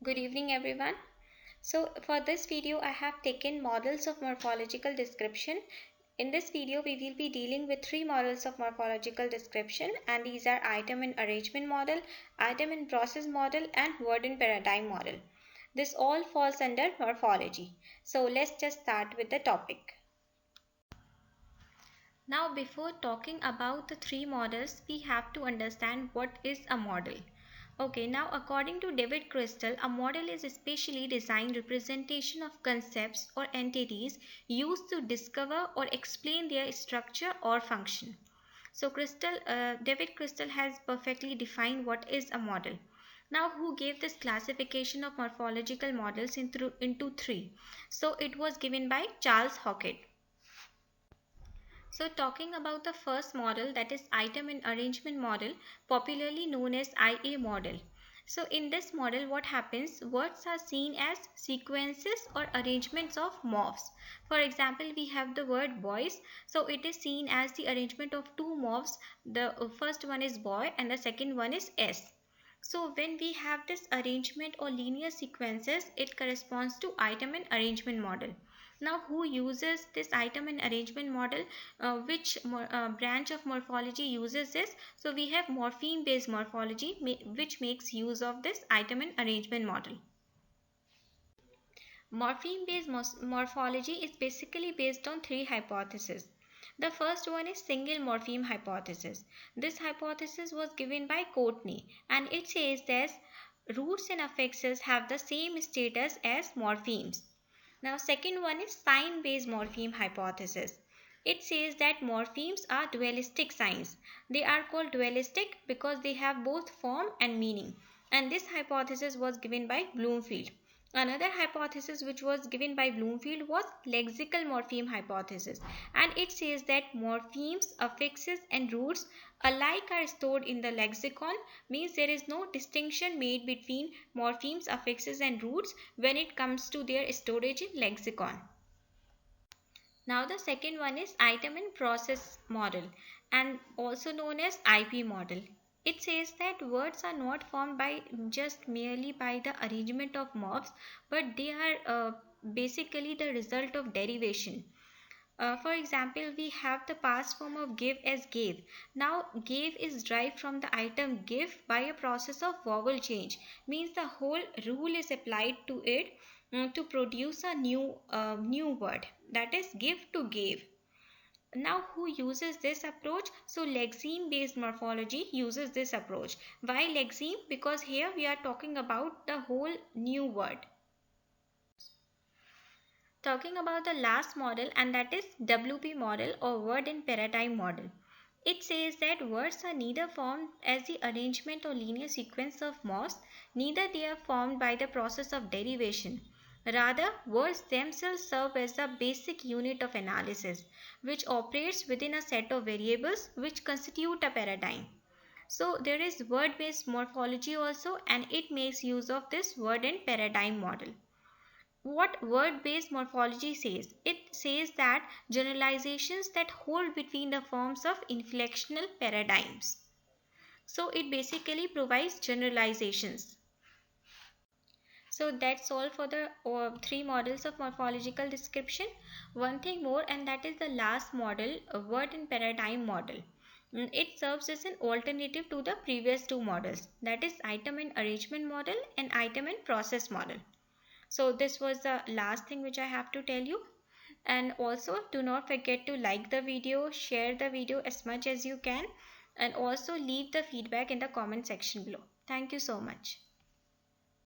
Good evening everyone. So for this video I have taken models of morphological description. In this video we will be dealing with three models of morphological description, and these are item and arrangement model, item and process model, and word and paradigm model. This all falls under morphology. So let's just start with the topic. Now before talking about the three models, we have to understand what is a model. Okay, now according to David Crystal, a model is a specially designed representation of concepts or entities used to discover or explain their structure or function. So David Crystal has perfectly defined what is a model. Now, who gave this classification of morphological models into three? So it was given by Charles Hockett. So talking about the first model, that is item and arrangement model, popularly known as IA model. So in this model what happens, words are seen as sequences or arrangements of morphs. For example, we have the word boys, so it is seen as the arrangement of two morphs. The first one is boy and the second one is S. So when we have this arrangement or linear sequences, it corresponds to item and arrangement model. Now, who uses this item and arrangement model? Which branch of morphology uses this? So we have morpheme based morphology, which makes use of this item and arrangement model. Morpheme based morphology is basically based on three hypotheses. The first one is single morpheme hypothesis. This hypothesis was given by Courtney, and it says that roots and affixes have the same status as morphemes. Now second one is sign based morpheme hypothesis. It says that morphemes are dualistic signs. They are called dualistic because they have both form and meaning, and this hypothesis was given by Bloomfield. Another hypothesis which was given by Bloomfield was lexical morpheme hypothesis, and it says that morphemes, affixes and roots alike are stored in the lexicon, means there is no distinction made between morphemes, affixes and roots when it comes to their storage in lexicon. Now the second one is item and process model, and also known as IP model. It says that words are not formed by just merely by the arrangement of morphs, but they are basically the result of derivation. For example, we have the past form of give as gave. Now, gave is derived from the item give by a process of vowel change. Means the whole rule is applied to it to produce a new word. That is give to gave. Now, who uses this approach? So, lexeme based morphology uses this approach. Why lexeme? Because here we are talking about the whole new word. Talking about the last model, and that is WP model or word and paradigm model. It says that words are neither formed as the arrangement or linear sequence of morphs, neither they are formed by the process of derivation. Rather, words themselves serve as the basic unit of analysis, which operates within a set of variables which constitute a paradigm. So there is word-based morphology also, and it makes use of this word and paradigm model. What word-based morphology says? It says that generalizations that hold between the forms of inflectional paradigms. So it basically provides generalizations. So that's all for the three models of morphological description. One thing more, and that is the last model, a word and paradigm model. It serves as an alternative to the previous two models, that is item and arrangement model and item and process model. So this was the last thing which I have to tell you. And also do not forget to like the video, share the video as much as you can, and also leave the feedback in the comment section below. Thank you so much.